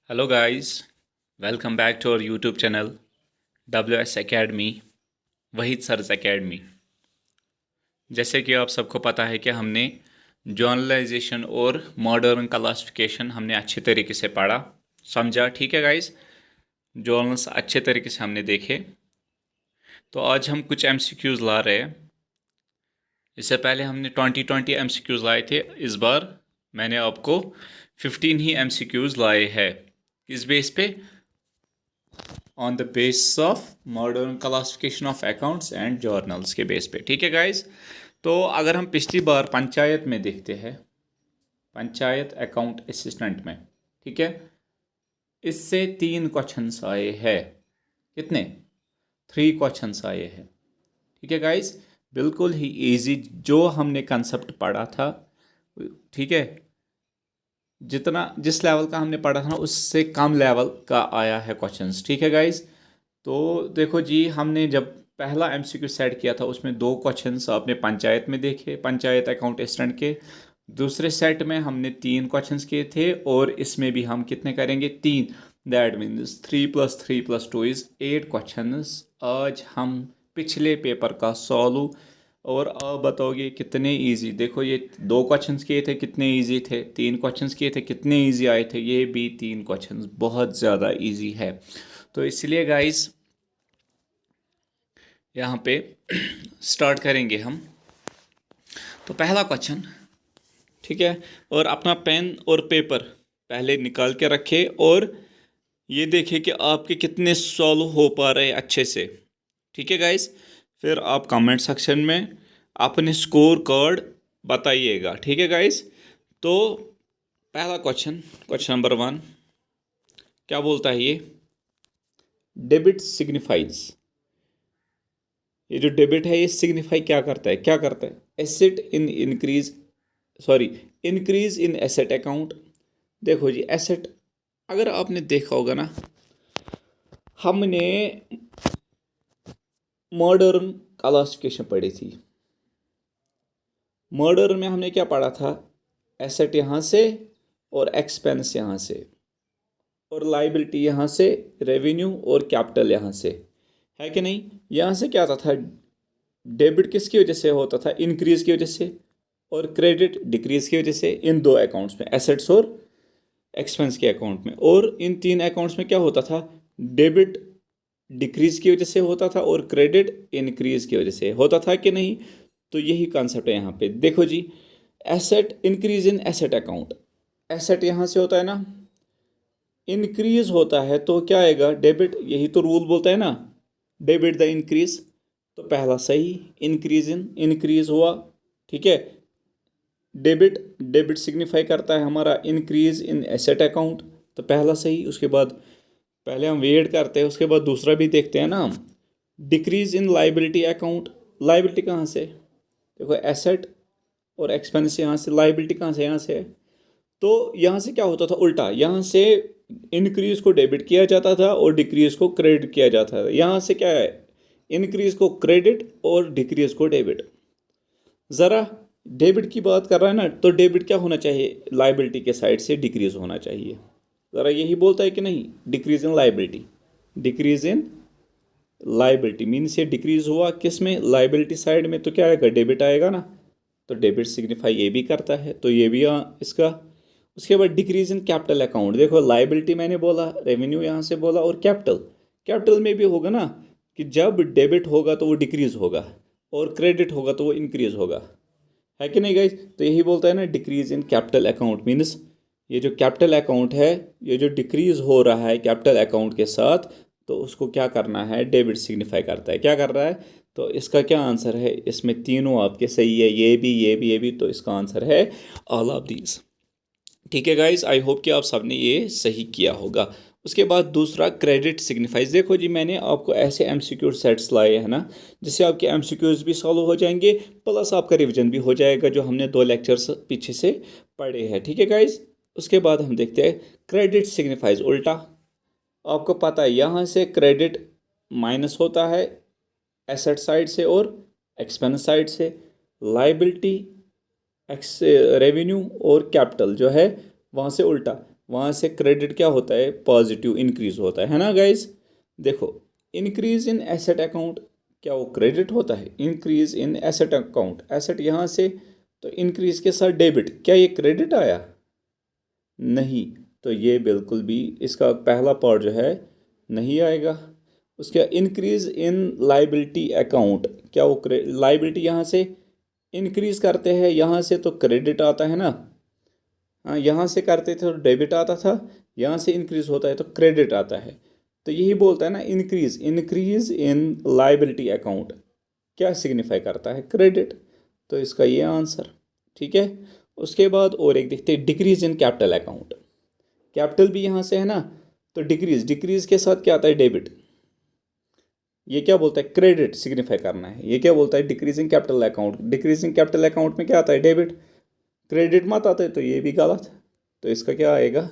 Hello guys, welcome back to our YouTube channel WS academy, Waheed Saras academy. जैसे कि आप सबको पता है कि हमने जर्नलाइजेशन और मॉडर्न क्लासिफिकेशन हमने अच्छे तरीके से पढ़ा, समझा। ठीक है गाइस, जर्नल्स अच्छे तरीके से हमने देखे। तो आज हम कुछ MCQs ला रहे हैं। इससे पहले हमने 20 MCQs लाए थे। इस बार मैंने आपको 15 ही MCQs लाए हैं। किस बेस पे? On the basis of modern classification of accounts and journals के बेस पे। ठीक है गाइस, तो अगर हम पिछली बार पंचायत में देखते हैं, पंचायत अकाउंट असिस्टेंट में, ठीक है, इससे 3 क्वेश्चंस आए हैं। कितने? 3 क्वेश्चंस आए हैं। ठीक है गाइस, बिल्कुल ही इजी, जो हमने कंसेप्ट पढ़ा था, ठीक है, जितना जिस लेवल का हमने पढ़ा था ना, उससे कम लेवल का आया है क्वेश्चंस। ठीक है गाइस, तो देखो जी, हमने जब पहला MCQ सेट किया था उसमें 2 क्वेश्चंस आपने पंचायत में देखे, पंचायत अकाउंट असिस्टेंट के। दूसरे सेट में हमने 3 क्वेश्चंस किए थे, और इसमें भी हम कितने करेंगे? 3। That means 3+3+2 is 8 questions. आज हम पिछले पेपर का सॉल्व, और आप बताओगे कितने इजी। देखो, ये 2 क्वेश्चंस किए थे, कितने इजी थे। 3 क्वेश्चंस किए थे, कितने इजी आए थे। ये भी 3 क्वेश्चंस बहुत ज़्यादा इजी है। तो इसलिए गाइस, यहाँ पे स्टार्ट करेंगे हम। तो पहला क्वेश्चन, ठीक है, और अपना पेन और पेपर पहले निकाल के रखे, और ये देखें कि आपके कितने सॉल्व हो पा रहे हैं अच्छे से। ठीक है गाइस, फिर आप कमेंट सेक्शन में अपने स्कोर कार्ड बताइएगा। ठीक है गाइस, तो पहला क्वेश्चन, क्वेश्चन नंबर 1, क्या बोलता है ये? Debit signifies. ये जो डेबिट है, ये सिग्निफाई क्या करता है? क्या करता है? Asset in increase, sorry, increase in asset account. देखो जी, एसेट, अगर आपने देखा होगा ना, हमने मॉडर्न क्लासिफिकेशन पढ़ी थी। मॉडर्न में हमने क्या पढ़ा था? एसेट यहाँ से, और एक्सपेंस यहाँ से, और लाइबिलिटी यहाँ से, रेवेन्यू और कैपिटल यहाँ से, है कि नहीं? यहाँ से क्या आता था? डेबिट किसकी वजह से होता था? इंक्रीज की वजह से, और क्रेडिट डिक्रीज की वजह से। इन 2 अकाउंट्स में, एसेट्स और एक्सपेंस के अकाउंट में। और इन 3 अकाउंट्स में क्या होता था? डेबिट डिक्रीज की वजह से होता था, और क्रेडिट इंक्रीज की वजह से होता था, कि नहीं? तो यही कॉन्सेप्ट है यहाँ पे। देखो जी, asset increase in asset account, asset यहाँ से होता है ना, इंक्रीज होता है तो क्या आएगा? डेबिट। यही तो रूल बोलता है ना, डेबिट द इंक्रीज। तो पहला सही, इंक्रीज इन, इंक्रीज हुआ। ठीक है, डेबिट, डेबिट सिग्निफाई करता है हमारा इंक्रीज इन एसेट अकाउंट। तो पहला सही। उसके बाद पहले हम वेट करते हैं, उसके बाद दूसरा भी देखते हैं ना हम। Decrease in liability account, liability कहाँ से? देखो, एसेट और एक्सपेंस यहाँ से, लाइबिलिटी कहाँ से? यहाँ से। तो यहाँ से क्या होता था? उल्टा, यहाँ से इंक्रीज को डेबिट किया जाता था और डिक्रीज को क्रेडिट किया जाता था। यहाँ से क्या है? इंक्रीज को क्रेडिट और डिक्रीज को डेबिट। ज़रा डेबिट की बात कर रहा है ना, तो डेबिट क्या होना चाहिए? लाइबिलिटी के साइड से डिक्रीज होना चाहिए। ज़रा यही बोलता है कि नहीं? Decrease in liability, decrease in liability means ये डिक्रीज हुआ किस में? लाइबिलिटी साइड में। तो क्या आएगा? डेबिट आएगा ना। तो डेबिट सिग्निफाई ये भी करता है, तो ये भी इसका। उसके बाद डिक्रीज इन कैपिटल अकाउंट। देखो, लाइबिलिटी मैंने बोला, रेवेन्यू यहाँ से बोला, और कैपिटल, कैपिटल में भी होगा ना, कि जब डेबिट होगा तो वो डिक्रीज होगा, और क्रेडिट होगा तो वो इंक्रीज होगा, है कि नहीं गाइज? तो यही बोलता है ना, decrease in capital account means ये जो कैपिटल अकाउंट है, ये जो डिक्रीज हो रहा है कैपिटल अकाउंट के साथ, तो उसको क्या करना है? डेबिट सिग्निफाई करता है। क्या कर रहा है? तो इसका क्या आंसर है? इसमें तीनों आपके सही है, ये भी, ये भी, ये भी। तो इसका आंसर है ऑल ऑफ दीज। ठीक है गाइस, आई होप कि आप सबने ये सही किया होगा। उसके बाद दूसरा, क्रेडिट सिग्निफाइज। देखो जी, मैंने आपको ऐसे MCQ सेट्स लाए हैं ना, जिससे आपके MCQs भी सॉल्व हो जाएंगे, प्लस आपका रिवीजन भी हो जाएगा, जो हमने 2 लेक्चर्स पीछे से पढ़े हैं। ठीक है गाइस, उसके बाद हम देखते हैं क्रेडिट सिग्निफाइज उल्टा। आपको पता है, यहाँ से क्रेडिट माइनस होता है एसेट साइड से और एक्सपेंस साइड से। लाइबिलिटी, एक्स रेवेन्यू और कैपिटल जो है, वहाँ से उल्टा। वहाँ से क्रेडिट क्या होता है, पॉजिटिव इंक्रीज होता है ना गाइज। देखो इंक्रीज इन एसेट अकाउंट, क्या वो क्रेडिट होता है, increase in asset account, asset यहाँ से, तो इंक्रीज के साथ डेबिट, क्या ये क्रेडिट आया, नहीं, तो ये बिल्कुल भी इसका पहला पार्ट जो है नहीं आएगा। उसके इंक्रीज इन लाइबिलिटी अकाउंट, क्या वो लाइबिलिटी यहाँ से इंक्रीज करते हैं, यहाँ से तो क्रेडिट आता है ना, हाँ यहाँ से करते थे तो डेबिट आता था, यहाँ से इंक्रीज होता है तो क्रेडिट आता है। तो यही बोलता है ना, increase, increase in liability account क्या सिग्निफाई करता है, क्रेडिट, तो इसका ये आंसर। ठीक है, उसके बाद और एक देखते हैं, decrease in capital account, capital भी यहाँ से है ना, तो डिक्रीज, डिक्रीज के साथ क्या आता है, डेबिट, ये क्या बोलता है, क्रेडिट सिग्निफाई करना है, ये क्या बोलता है, decreasing capital account, decreasing capital account में क्या आता है, डेबिट, क्रेडिट मत आता है, तो ये भी गलत, तो इसका क्या आएगा,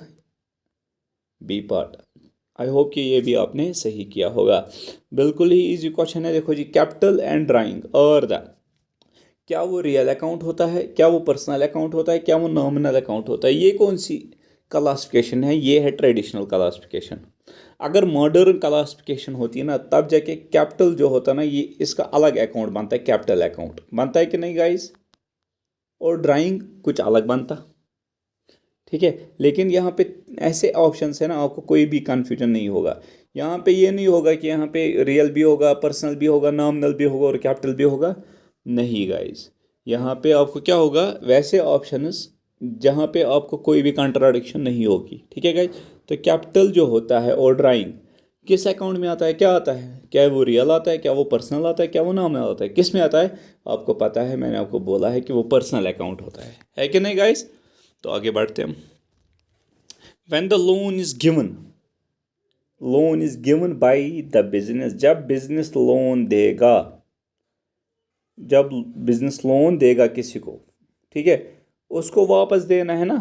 बी पार्ट। आई होप कि ये भी आपने सही किया होगा। बिल्कुल ही इजी क्वेश्चन है। देखो जी, कैपिटल एंड ड्राइंग और द, क्या वो रियल अकाउंट होता है, क्या वो पर्सनल अकाउंट होता है, क्या वो नॉमिनल अकाउंट होता है, ये कौन सी क्लासिफिकेशन है, ये है ट्रेडिशनल क्लासिफिकेशन। अगर मॉडर्न क्लासिफिकेशन होती है ना, तब जाके कैपिटल जो होता है ना, ये इसका अलग अकाउंट बनता है, कैपिटल अकाउंट बनता है कि नहीं गाइस, और ड्राइंग कुछ अलग बनता। ठीक है, लेकिन यहाँ पे ऐसे ऑप्शंस है ना, आपको कोई भी कन्फ्यूजन नहीं होगा। यहाँ पे ये नहीं होगा कि यहाँ पे रियल भी होगा, पर्सनल भी होगा, नॉमिनल भी होगा और कैपिटल भी होगा, नहीं गाइस। यहाँ पे आपको क्या होगा, वैसे ऑप्शंस जहाँ पे आपको कोई भी कंट्राडिक्शन नहीं होगी। ठीक है गाइस, तो कैपिटल जो होता है और ड्राइंग किस अकाउंट में आता है, क्या आता है, क्या वो रियल आता है, क्या वो पर्सनल आता है, क्या वो नॉमिनल आता है, किस में आता है, आपको पता है, मैंने आपको बोला है कि वो पर्सनल अकाउंट होता है कि नहीं गाइस। तो आगे बढ़ते हैं। When the loan is given by the business, जब बिजनेस लोन देगा, जब बिजनेस लोन देगा किसी को, ठीक है, उसको वापस देना है ना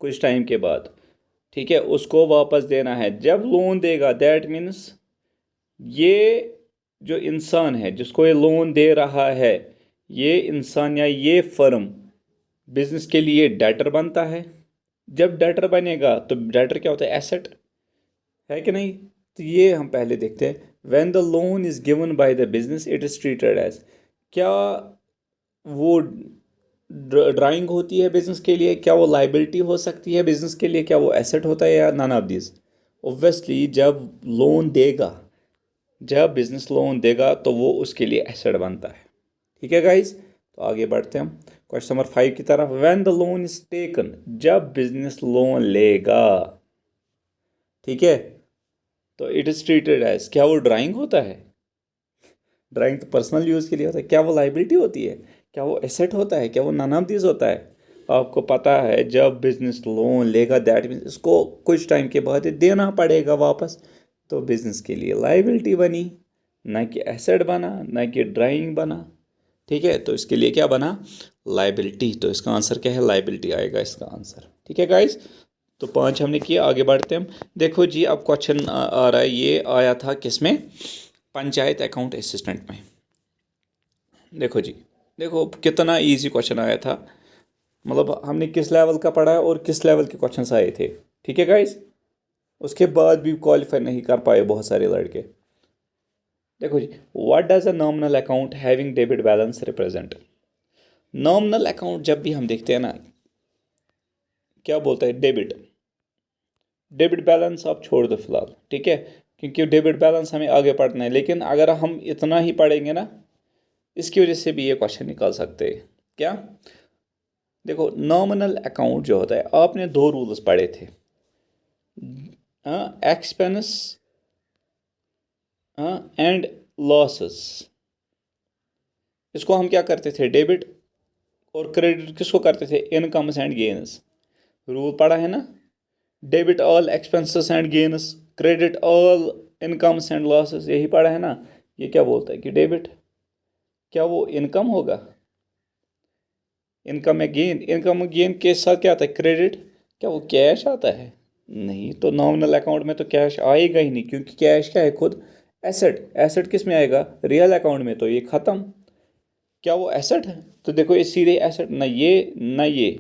कुछ टाइम के बाद। ठीक है, उसको वापस देना है जब लोन देगा, दैट मीन्स ये जो इंसान है जिसको ये लोन दे रहा है, ये इंसान या ये फर्म बिजनेस के लिए डेटर बनता है। जब डेटर बनेगा तो डेटर क्या होता है, एसेट, है कि नहीं। तो ये हम पहले देखते हैं, when the loan is given by the business it is treated as, क्या वो ड्राइंग होती है बिजनेस के लिए, क्या वो लाइबिलिटी हो सकती है बिजनेस के लिए, क्या वो एसेट होता है, या नन ऑफ दिस। ऑब्वियसली जब लोन देगा, जब बिजनेस लोन देगा तो वो उसके लिए एसेट बनता है। ठीक है गाइस, तो आगे बढ़ते हैं हम क्वेश्चन नंबर 5 की तरफ। When the loan is taken, जब बिजनेस लोन लेगा, ठीक है, तो इट इज ट्रीटेड एज, क्या वो ड्राइंग होता है, ड्राइंग तो पर्सनल यूज़ के लिए होता है, क्या वो लाइबिलिटी होती है, क्या वो एसेट होता है, क्या वो नन ऑफ दिस होता है। आपको पता है जब बिजनेस लोन लेगा, दैट मीन्स इसको कुछ टाइम के बाद देना पड़ेगा वापस, तो बिजनेस के लिए लाइबिलिटी बनी, ना कि एसेट बना, ना कि ड्राइंग बना। ठीक है, तो इसके लिए क्या बना, लाइबिलिटी। तो इसका आंसर क्या है, लाइबिलिटी आएगा इसका आंसर। ठीक है गाइस, तो 5 हमने किया, आगे बढ़ते हैं हम। देखो जी, अब क्वेश्चन आ रहा है, ये आया था किसमें, पंचायत अकाउंट असिस्टेंट में। देखो जी, देखो कितना इजी क्वेश्चन आया था, मतलब हमने किस लेवल का पढ़ा है और किस लेवल के क्वेश्चंस आए थे। ठीक है गाइस, उसके बाद भी क्वालिफाई नहीं कर पाए बहुत सारे लड़के। देखो जी, what does a nominal account having debit balance represent. Nominal account जब भी हम देखते हैं ना, क्या बोलता है, डेबिट, डेबिट बैलेंस आप छोड़ दो फिलहाल, ठीक है, क्योंकि डेबिट बैलेंस हमें आगे पढ़ना है। लेकिन अगर हम इतना ही पढ़ेंगे ना, इसकी वजह से भी ये क्वेश्चन निकाल सकते हैं। क्या, देखो नॉमिनल अकाउंट जो होता है, आपने 2 रूल्स पढ़े थे, एक्सपेंस एंड लॉसेस। इसको हम क्या करते थे, डेबिट, और क्रेडिट किसको करते थे, इनकम्स एंड गेन्स। रूल पढ़ा है ना, debit all expenses and gains, credit all incomes and losses, यही पढ़ा है ना। ये क्या बोलता है कि डेबिट, क्या वो इनकम होगा, इनकम है गेन, इनकम गेन के साथ क्या आता है, क्रेडिट, क्या वो कैश आता है, नहीं। तो नॉमिनल अकाउंट में तो कैश आएगा ही नहीं, क्योंकि कैश क्या है, खुद एसेट, एसेट किस में आएगा, रियल अकाउंट में, तो ये ख़त्म। क्या वो एसेट है, तो देखो ये सीधे एसेट, ना ये ना ये,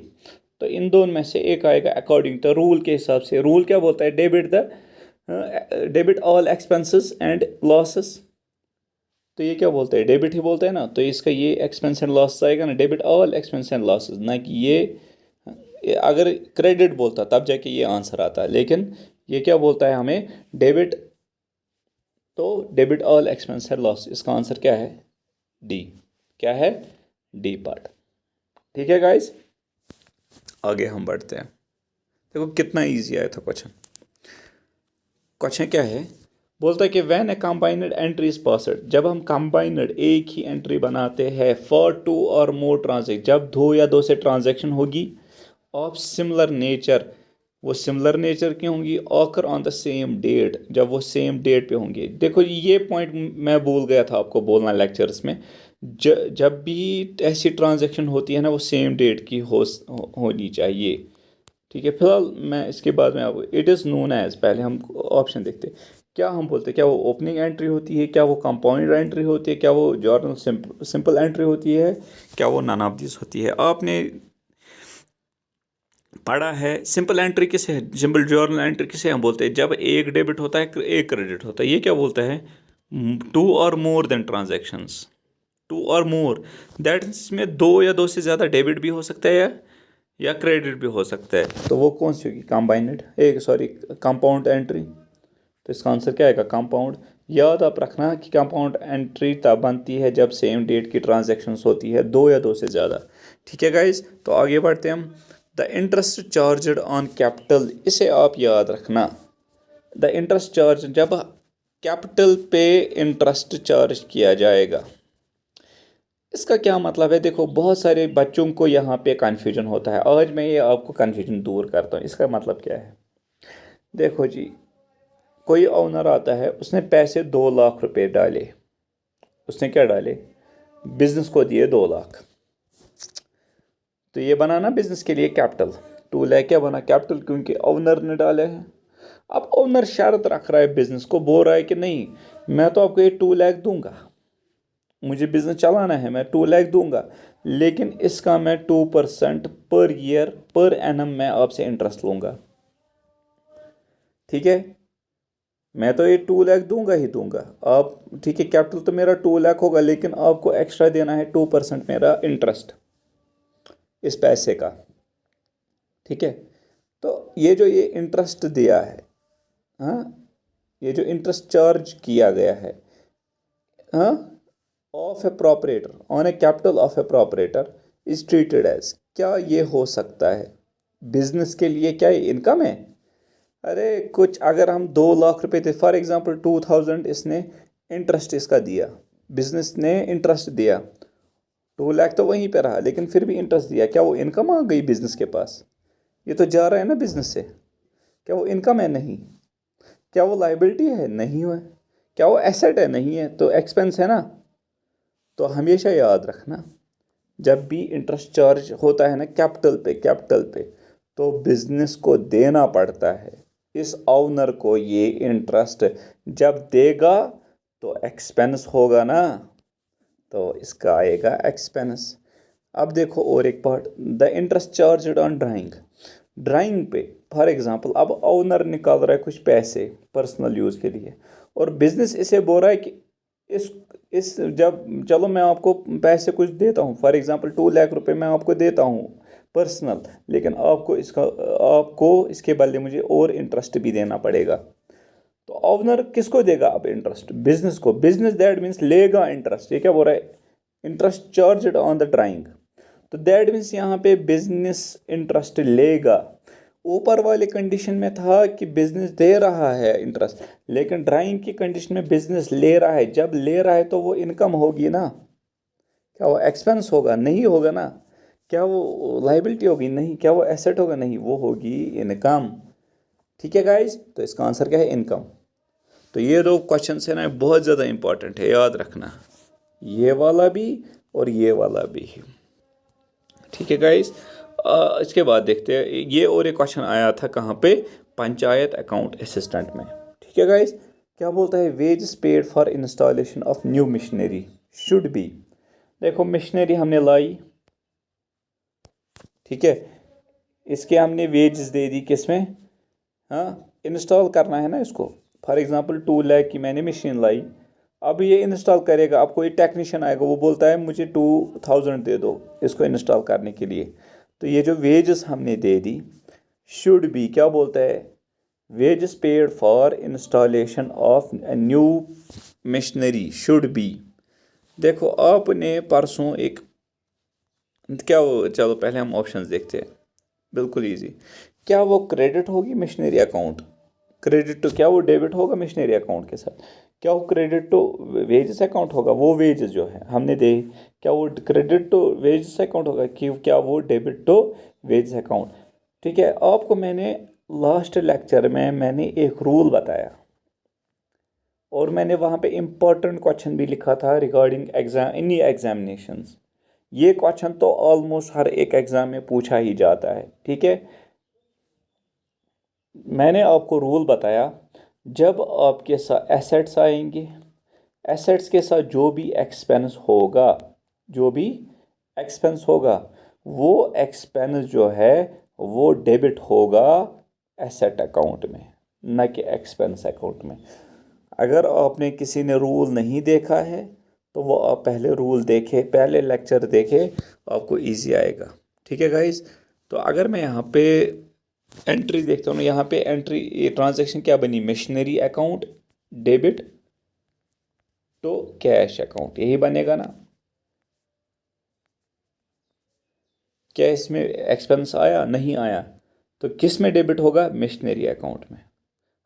तो इन दोनों में से एक आएगा अकॉर्डिंग द रूल के हिसाब से। रूल क्या बोलता है? Debit all expenses and losses. तो ये क्या बोलता है? डेबिट ही बोलता है ना, तो इसका ये एक्सपेंस एंड लॉस आएगा ना, debit all expense and losses, ना कि ये अगर क्रेडिट बोलता तब जाके ये आंसर आता है, लेकिन ये क्या बोलता है हमें? डेबिट, तो debit all expense and loss, इसका आंसर क्या है? डी। क्या है? D part. ठीक है गाइस, आगे हम बढ़ते हैं। देखो कितना इजी आया था क्वेश्चन। क्वेश्चन क्या है? बोलता है कि when A combined entry is passed, जब हम कंबाइंड एक ही एंट्री बनाते हैं फॉर टू और मोर ट्रांजेक्शन, जब दो या दो से ट्रांजेक्शन होगी ऑफ सिमिलर नेचर, वो सिमिलर नेचर की होंगी, occur on the same date, जब वो सेम डेट पे होंगे। देखो ये पॉइंट मैं भूल गया था आपको बोलना लेक्चर्स में, जब भी ऐसी ट्रांजेक्शन होती है ना, वो सेम डेट की होनी चाहिए। ठीक है, फिलहाल मैं इसके बाद में आपको इट इज़ नोन एज, पहले हम ऑप्शन देखते हैं क्या हम बोलते हैं। क्या वो ओपनिंग एंट्री होती है, क्या वो कंपाउंड एंट्री होती है, क्या वो जर्नल सिंपल एंट्री होती है, क्या वो नन ऑफ दिस होती है? आपने पढ़ा है सिंपल एंट्री किसे, सिंपल जर्नल एंट्री किसे हम बोलते हैं? जब एक डेबिट होता है एक क्रेडिट होता है। ये क्या बोलता है? टू और मोर देन ट्रांजेक्शन्स, टू और मोर, दैट इसमें दो या दो से ज़्यादा डेबिट भी हो सकता है या क्रेडिट भी हो सकता है। तो वो कौन सी होगी? Combined, compound entry. तो इसका आंसर क्या आएगा? कंपाउंड। याद आप रखना कि कंपाउंड एंट्री तब बनती है जब सेम डेट की ट्रांजैक्शंस होती है दो या दो से ज़्यादा। ठीक है गाइज, तो आगे बढ़ते हैं हम। The interest charged on capital, इसे आप याद रखना। द इंटरेस्ट चार्ज, जब कैपिटल पे इंटरेस्ट चार्ज किया जाएगा, इसका क्या मतलब है? देखो बहुत सारे बच्चों को यहाँ पे कन्फ्यूजन होता है, आज मैं ये आपको कन्फ्यूजन दूर करता हूँ। इसका मतलब क्या है? देखो जी, कोई ओनर आता है, उसने पैसे 2 लाख रुपए डाले। उसने क्या डाले? बिजनेस को दिए 2 लाख। तो ये बना ना बिजनेस के लिए कैपिटल। 2 लाख क्या बना? कैपिटल, क्योंकि ओनर ने डाले हैं। अब ओनर शर्त रख रहा है, बिजनेस को बोल रहा है कि नहीं, मैं तो आपको ये 2 लाख दूंगा, मुझे बिजनेस चलाना है, मैं 2 लाख दूंगा, लेकिन इसका मैं 2% पर ईयर पर एनम मैं आपसे इंटरेस्ट लूंगा। ठीक है, मैं तो ये 2 लाख दूंगा ही दूंगा आप। ठीक है, कैपिटल तो मेरा 2 लाख होगा, लेकिन आपको एक्स्ट्रा देना है 2% मेरा इंटरेस्ट इस पैसे का। ठीक है, तो ये इंटरेस्ट दिया है, हाँ, ये जो इंटरेस्ट चार्ज किया गया है, हाँ, of a proprietor on a capital of a proprietor is treated as, क्या ये हो सकता है बिजनेस के लिए? क्या ये इनकम है? अरे कुछ अगर हम 2 लाख रुपए थे, फॉर एग्जांपल 2000 इसने इंटरेस्ट इसका दिया, बिजनेस ने इंटरेस्ट दिया, 2 लाख तो वहीं पे रहा, लेकिन फिर भी इंटरेस्ट दिया, क्या वो इनकम आ गई बिजनेस के पास? ये तो जा रहा है ना बिजनेस से, क्या वो इनकम है? नहीं। क्या वो लाइबिलिटी है? नहीं है। क्या वो एसेट है? नहीं है। तो एक्सपेंस है ना। तो हमेशा याद रखना, जब भी इंटरेस्ट चार्ज होता है ना कैपिटल पे, तो बिजनेस को देना पड़ता है इस ओनर को ये इंटरेस्ट। जब देगा तो एक्सपेंस होगा ना, तो इसका आएगा एक्सपेंस। अब देखो और एक part, the interest charge on drawing पे, फॉर एग्जांपल अब ओनर निकाल रहा है कुछ पैसे पर्सनल यूज़ के लिए, और बिजनेस इसे बोल रहा है कि इस जब चलो मैं आपको पैसे कुछ देता हूँ, फॉर एग्जांपल 2 लाख रुपए मैं आपको देता हूँ पर्सनल, लेकिन आपको इसके बदले मुझे और इंटरेस्ट भी देना पड़ेगा। तो ओनर किसको देगा अब इंटरेस्ट? बिजनेस को। बिजनेस दैट मीन्स लेगा इंटरेस्ट। ये क्या बोल रहा है? Interest charge on the drawing. तो दैट मीन्स यहाँ पे बिजनेस इंटरेस्ट लेगा। ऊपर वाले कंडीशन में था कि बिजनेस दे रहा है इंटरेस्ट, लेकिन ड्राइंग की कंडीशन में बिजनेस ले रहा है। जब ले रहा है तो वो इनकम होगी ना, क्या वो एक्सपेंस होगा? नहीं होगा ना। क्या वो लाइबिलिटी होगी? नहीं। क्या वो एसेट होगा? नहीं, वो होगी इनकम। ठीक है गाइज, तो इसका आंसर क्या है? इनकम। तो ये दो क्वेश्चन है ना, बहुत ज़्यादा इंपॉर्टेंट है, याद रखना, ये वाला भी और ये वाला भी। ठीक है गाइज, इसके बाद देखते हैं ये और एक क्वेश्चन आया था कहाँ पे? पंचायत अकाउंट असिस्टेंट में। ठीक है गाइज, क्या बोलता है? Wages paid for installation of new machinery should be. देखो मशीनरी हमने लाई, ठीक है, इसके हमने वेजेस दे दी किसमें, हाँ इंस्टॉल करना है ना इसको। फॉर एग्जांपल 2 लाख की मैंने मशीन लाई, अब ये इंस्टॉल करेगा, अब कोई टेक्नीशियन आएगा वो बोलता है मुझे 2000 दे दो इसको इंस्टॉल करने के लिए, तो ये जो वेजेस हमने दे दी शुड बी, क्या बोलता है, wages paid for installation of new machinery should be. देखो आपने परसों एक क्या वो, चलो पहले हम ऑप्शंस देखते हैं, बिल्कुल इजी। क्या वो क्रेडिट होगी मशीनरी अकाउंट, क्रेडिट टू, क्या वो डेबिट होगा मशीनरी अकाउंट के साथ, क्या वो क्रेडिट टू वेजेस अकाउंट होगा, वो वेजेस जो है हमने दे, क्या वो क्रेडिट टू वेजेस अकाउंट होगा कि क्या वो डेबिट टू वेजेस अकाउंट। ठीक है, आपको मैंने लास्ट लेक्चर में मैंने एक रूल बताया और मैंने वहाँ पे इम्पोर्टेंट क्वेश्चन भी लिखा था रिगार्डिंग एग्जाम, एनी एग्जामिनेशंस। ये क्वेश्चन तो ऑलमोस्ट हर एक एग्जाम में पूछा ही जाता है। ठीक है, मैंने आपको रूल बताया, जब आपके साथ एसेट्स आएंगे, एसेट्स के साथ जो भी एक्सपेंस होगा, जो भी एक्सपेंस होगा, वो एक्सपेंस जो है वो डेबिट होगा एसेट अकाउंट में, न कि एक्सपेंस अकाउंट में। अगर आपने किसी ने रूल नहीं देखा है तो वो आप पहले रूल देखे, पहले लेक्चर देखे, आपको इजी आएगा। ठीक है गाइस, तो अगर मैं यहाँ पे एंट्री देखता हूँ, यहाँ पे एंट्री, ये ट्रांजैक्शन क्या बनी, मशीनरी अकाउंट डेबिट तो कैश अकाउंट, यही बनेगा ना। क्या इसमें एक्सपेंस आया, नहीं आया, तो किस में डेबिट होगा, मशीनरी अकाउंट में।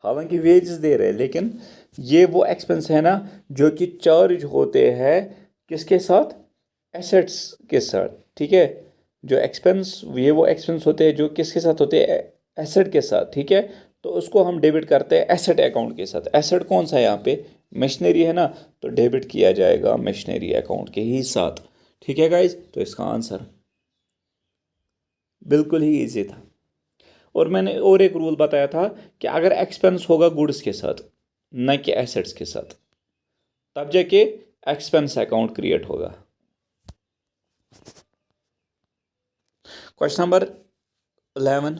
हालांकि वेजेस दे रहे हैं लेकिन ये वो एक्सपेंस है ना जो कि चार्ज होते हैं किसके साथ, एसेट्स के साथ। ठीक है, जो एक्सपेंस, ये वो एक्सपेंस होते हैं जो किसके साथ होते हैं, एसेट के साथ। ठीक है, तो उसको हम डेबिट करते हैं एसेट अकाउंट के साथ। एसेट कौन सा है यहाँ पे, मशीनरी है ना, तो डेबिट किया जाएगा मशीनरी अकाउंट के ही साथ। ठीक है गाइज, तो इसका आंसर बिल्कुल ही ईजी था। और मैंने और एक रूल बताया था कि अगर एक्सपेंस होगा गुड्स के साथ न कि एसेट्स के साथ, तब जाके एक्सपेंस अकाउंट क्रिएट होगा। Question number 11,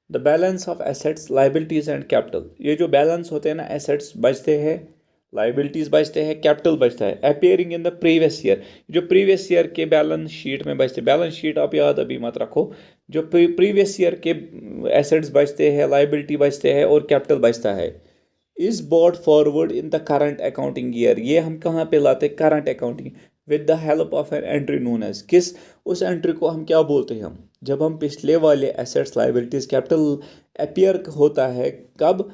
the balance of assets liabilities and capital. ये जो बैलेंस होते हैं ना, एसेट्स बचते हैं, लाइबिलिटीज बचते हैं, कैपिटल बचता है, appearing in the previous year. जो प्रीवियस ईयर के बैलेंस शीट में बचते, बैलेंस शीट आप याद अभी मत रखो, जो प्रीवियस ईयर के एसेट्स बचते हैं, लाइबिलिटी बचते हैं और कैपिटल बचता है, is bought forward in the current accounting year. ये हम कहाँ पे लाते, current accounting, with the help of an entry known as, किस, उस एंट्री को हम क्या बोलते हैं, हम जब हम पिछले वाले एसेट्स लाइबिलिटीज कैपिटल अपियर होता है कब,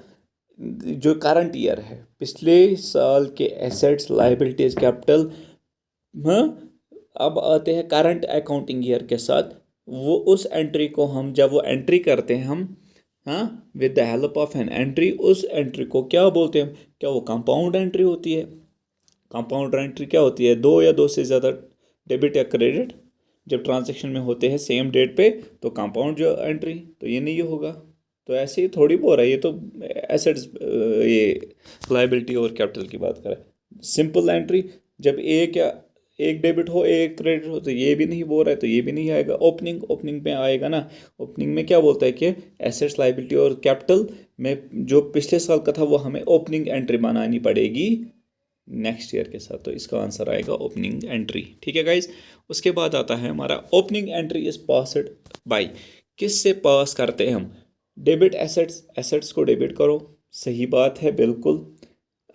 जो करंट ईयर है, पिछले साल के एसेट्स लाइबिलिटीज कैपिटल, हाँ, अब आते हैं करंट अकाउंटिंग ईयर के साथ, वो उस एंट्री को हम जब वो एंट्री करते हैं हम, हाँ, with the help of an entry, उस एंट्री को क्या बोलते हैं, क्या वो कंपाउंड एंट्री होती है। कंपाउंड एंट्री क्या होती है, दो या दो से ज़्यादा डेबिट या क्रेडिट जब ट्रांजैक्शन में होते हैं सेम डेट पे, तो कंपाउंड जो एंट्री, तो ये नहीं होगा। तो ऐसे ही थोड़ी बोल रहा है, ये तो एसेट्स, ये लाइबिलिटी और कैपिटल की बात करें। सिंपल एंट्री जब एक या एक डेबिट हो एक क्रेडिट हो, तो ये भी नहीं बोल रहा है, तो ये भी नहीं आएगा। ओपनिंग, ओपनिंग में आएगा ना, ओपनिंग में क्या बोलता है कि एसेट्स लाइबिलिटी और कैपिटल में जो पिछले साल का था वो हमें ओपनिंग एंट्री बनानी पड़ेगी नेक्स्ट ईयर के साथ, तो इसका आंसर आएगा ओपनिंग एंट्री। ठीक है गाइज, उसके बाद आता है हमारा opening entry is passed by, किस से पास करते हैं हम, डेबिट एसेट्स, एसेट्स को डेबिट करो, सही बात है बिल्कुल,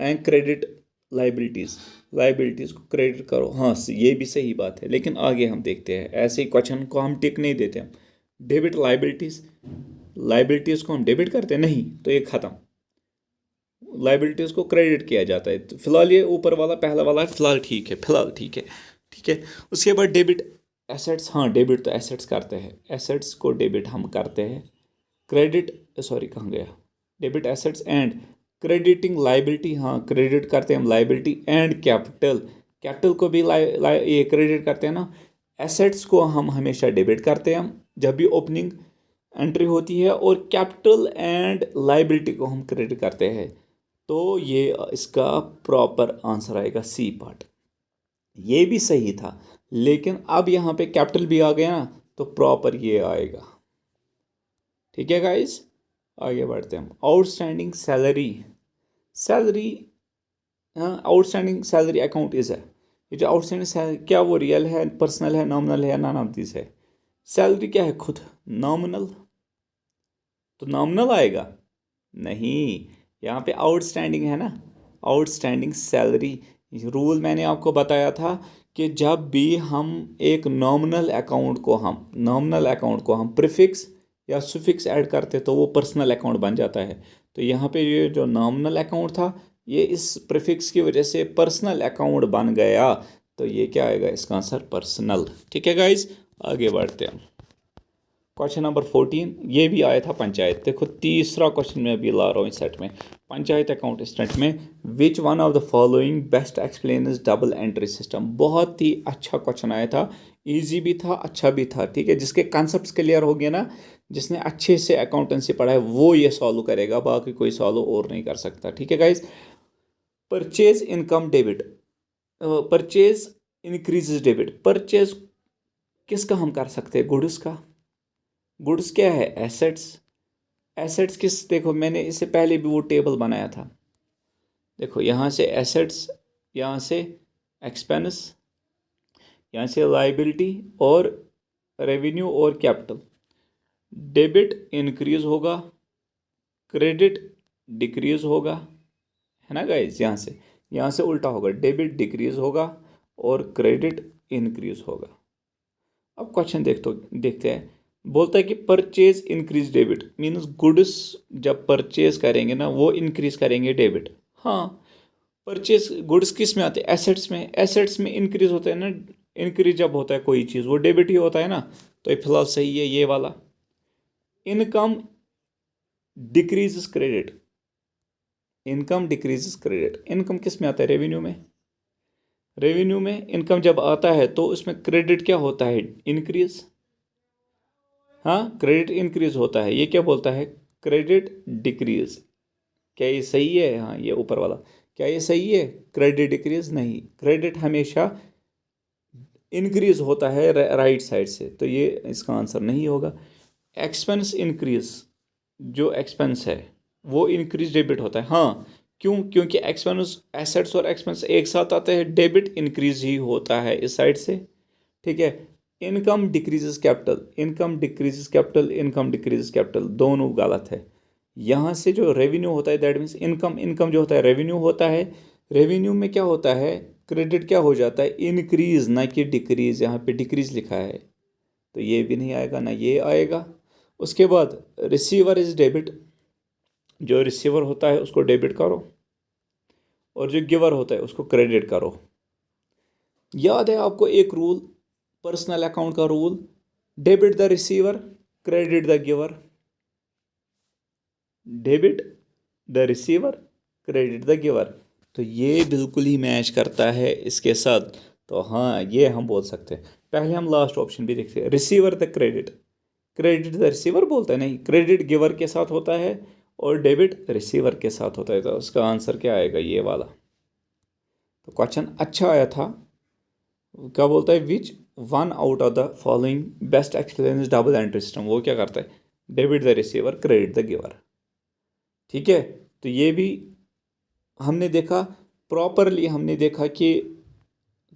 एंड क्रेडिट लाइबिलिटीज़, लाइबिलिटीज़ को क्रेडिट करो, हाँ ये भी सही बात है। लेकिन आगे हम देखते हैं, ऐसे ही क्वेश्चन को हम टिक नहीं देते हम, डेबिट लाइबिलिटीज़, लाइबिलिटीज़ को हम डेबिट करते नहीं, तो ये ख़त्म, लाइबिलिटीज़ को क्रेडिट किया जाता है। तो फिलहाल ये ऊपर वाला पहला वाला है, फिलहाल ठीक है, फिलहाल ठीक है, ठीक है। उसके बाद डेबिट एसेट्स, हाँ डेबिट तो एसेट्स करते हैं, एसेट्स को डेबिट हम करते हैं, क्रेडिट, सॉरी कहाँ गया, debit assets and crediting liability, हाँ क्रेडिट करते हैं हम लाइबिलिटी एंड कैपिटल, कैपिटल को भी ये क्रेडिट करते हैं ना। एसेट्स को हम हमेशा डेबिट करते हैं हम जब भी ओपनिंग एंट्री होती है, और कैपिटल एंड लाइबिलिटी को हम क्रेडिट करते हैं। तो ये इसका प्रॉपर आंसर आएगा सी पार्ट, ये भी सही था। लेकिन अब यहाँ पे कैपिटल भी आ गया ना, तो प्रॉपर ये आएगा। ठीक है गाइस, आगे बढ़ते हैं हम। आउटस्टैंडिंग सैलरी, सैलरी, हाँ, आउटस्टैंडिंग सैलरी अकाउंट इज है। ये जो आउटस्टैंडिंग सैलरी, क्या वो रियल है, पर्सनल है, नॉमिनल है, या नॉन ऑफ दिस है? सैलरी क्या है खुद? नॉमिनल, तो नॉमिनल आएगा नहीं, यहाँ पे आउटस्टैंडिंग है ना, आउटस्टैंडिंग सैलरी। रूल मैंने आपको बताया था कि जब भी हम एक नॉमिनल अकाउंट को हम प्रीफिक्स या सुफिक्स ऐड करते तो वो पर्सनल अकाउंट बन जाता है। तो यहाँ पे ये जो नॉमिनल अकाउंट था, ये इस प्रीफिक्स की वजह से पर्सनल अकाउंट बन गया, तो ये क्या आएगा इसका आंसर? पर्सनल। ठीक है गाइज, आगे बढ़ते हैं। क्वेश्चन नंबर 14, ये भी आया था पंचायत। देखो तीसरा क्वेश्चन मैं अभी ला रहा हूँ इस सेट में, पंचायत अकाउंट स्टेट में। Which one of the following best explains double entry system. बहुत ही अच्छा क्वेश्चन आया था, इजी भी था, अच्छा भी था। ठीक है, जिसके कॉन्सेप्ट्स क्लियर हो गए ना, जिसने अच्छे से अकाउंटेंसी पढ़ा है, वो ये सॉल्व करेगा, बाकी कोई सॉल्व और नहीं कर सकता। ठीक है guys, purchase income debit, purchase increases debit. Purchase किसका हम कर सकते हैं? गुड्स का। गुड्स क्या है? एसेट्स। एसेट्स किस, देखो मैंने इससे पहले भी वो टेबल बनाया था। देखो यहाँ से एसेट्स, यहाँ से एक्सपेंस, यहाँ से लाइबिलिटी और रेवेन्यू और कैपिटल। डेबिट इंक्रीज होगा, क्रेडिट डिक्रीज होगा, है ना गाइज? यहाँ से उल्टा होगा, डेबिट डिक्रीज होगा और क्रेडिट इंक्रीज होगा। अब क्वेश्चन देखते हैं। बोलता है कि purchase increase debit, means goods जब परचेज करेंगे ना, वो इंक्रीज करेंगे डेबिट। हाँ, परचेज गुड्स किस में आते हैं? एसेट्स में। एसेट्स में इंक्रीज होता है ना, इंक्रीज जब होता है कोई चीज़, वो डेबिट ही होता है ना, तो ये फिलहाल सही है ये वाला। Income decreases credit, income decreases credit. Income किस में आता है? रेवेन्यू में। रेवेन्यू में इनकम जब आता है तो उसमें क्रेडिट क्या होता है? इंक्रीज। हाँ, क्रेडिट इंक्रीज होता है। ये क्या बोलता है? Credit decrease. क्या ये सही है? हाँ, ये ऊपर वाला, क्या ये सही है? क्रेडिट डिक्रीज नहीं, क्रेडिट हमेशा इंक्रीज होता है राइट साइड से, तो ये इसका आंसर नहीं होगा। एक्सपेंस इंक्रीज, जो एक्सपेंस है वो इंक्रीज डेबिट होता है। हाँ, क्यों? क्योंकि एक्सपेंस, एसेट्स और एक्सपेंस एक साथ आते हैं, डेबिट इंक्रीज ही होता है इस साइड से। ठीक है, income decreases capital, income decreases capital, income decreases capital, दोनों गलत है। यहाँ से जो रेवेन्यू होता है, दैट मीन्स इनकम, इनकम जो होता है रेवेन्यू होता है। रेवेन्यू में क्या होता है? क्रेडिट क्या हो जाता है? इंक्रीज, ना कि डिक्रीज। यहाँ पे डिक्रीज लिखा है, तो ये भी नहीं आएगा, ना ये आएगा। उसके बाद रिसीवर इज डेबिट, जो रिसीवर होता है उसको डेबिट करो, और जो गिवर होता है उसको क्रेडिट करो। याद है आपको एक रूल, पर्सनल अकाउंट का rule, debit the receiver, credit the giver. Debit the receiver, credit the giver, तो ये बिल्कुल ही मैच करता है इसके साथ। तो हाँ, ये हम बोल सकते हैं। पहले हम लास्ट ऑप्शन भी देखते हैं, receiver the credit, credit the receiver बोलता है, नहीं, क्रेडिट गिवर के साथ होता है और डेबिट रिसीवर के साथ होता है, तो उसका आंसर क्या आएगा? ये वाला। तो क्वेश्चन अच्छा आया था। क्या बोलता है? Which one out of the following best explains double entry system. वो क्या करता है? Debit the receiver, credit the giver. ठीक है, तो ये भी हमने देखा प्रॉपरली, हमने देखा कि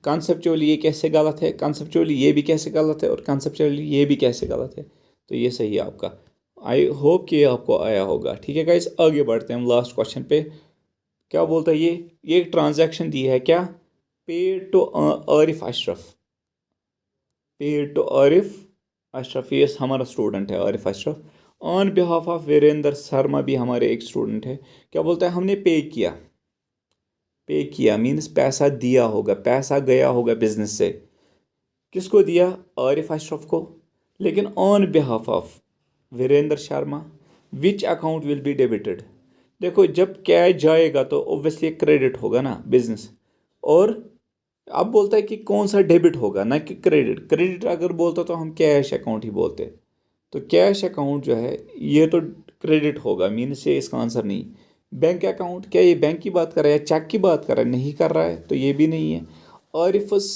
कॉन्सेप्चुअली ये कैसे गलत है, कॉन्सेप्चुअली ये भी कैसे गलत है, और कॉन्सेप्चुअली ये भी कैसे गलत है। तो ये सही है आपका। आई होप कि आपको आया होगा। ठीक है गाइस, आगे बढ़ते हैं हम लास्ट क्वेश्चन पे। क्या बोलता है ये एक ट्रांजैक्शन दी है, क्या? पे टू आरिफ अशरफ, पे टू आरिफ अशरफ, ये हमारा स्टूडेंट है Arif Ashraf. On behalf of Virendra Sharma, भी हमारे एक स्टूडेंट है। क्या बोलता है? हमने पे किया, पे किया मीन्स पैसा दिया होगा, पैसा गया होगा बिजनेस से। किसको दिया? आरिफ अशरफ को। लेकिन on behalf of Virendra Sharma, which account will be debited. देखो, जब कैश जाएगा तो ऑब्वियसली क्रेडिट होगा ना, बिजनेस। और अब बोलता है कि कौन सा डेबिट होगा, ना कि क्रेडिट। क्रेडिट अगर बोलता तो हम कैश अकाउंट ही बोलते, तो कैश अकाउंट जो है ये तो क्रेडिट होगा, मीन्स ये इसका आंसर नहीं। बैंक अकाउंट, क्या ये बैंक की बात कर रहा है या चेक की बात कर रहा है? नहीं कर रहा है, तो ये भी नहीं है। आरिफस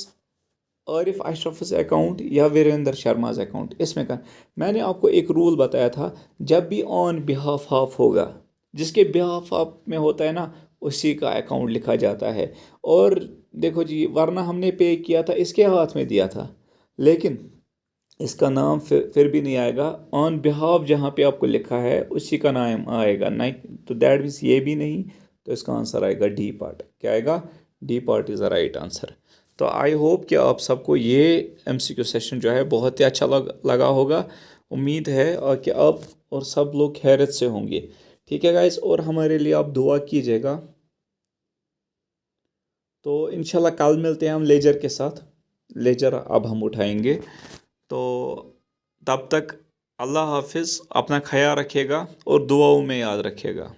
आरिफ अशरफ अकाउंट या वीरेंद्र शर्माज अकाउंट, इसमें का मैंने आपको एक रूल बताया था, जब भी ऑन बिहाफ ऑफ होगा, जिसके बिहाफ ऑफ में होता है ना, उसी का अकाउंट लिखा जाता है। और देखो जी, वरना हमने पे किया था, इसके हाथ में दिया था, लेकिन इसका नाम फिर भी नहीं आएगा। ऑन बिहाफ जहाँ पे आपको लिखा है उसी का नाम आएगा, नहीं तो दैट मीन्स ये भी नहीं, तो इसका आंसर आएगा डी पार्ट। क्या आएगा? D part is the right answer. तो आई होप कि आप सबको ये एमसीक्यू सेशन जो है बहुत ही अच्छा लगा होगा। उम्मीद है कि आप और सब लोग खैरियत से होंगे। ठीक है गाइस, और हमारे लिए आप दुआ कीजिएगा। तो इंशाल्लाह कल मिलते हैं हम लेजर के साथ। लेजर अब हम उठाएंगे। तो तब तक अल्लाह हाफिज़, अपना ख्याल रखिएगा और दुआओं में याद रखिएगा।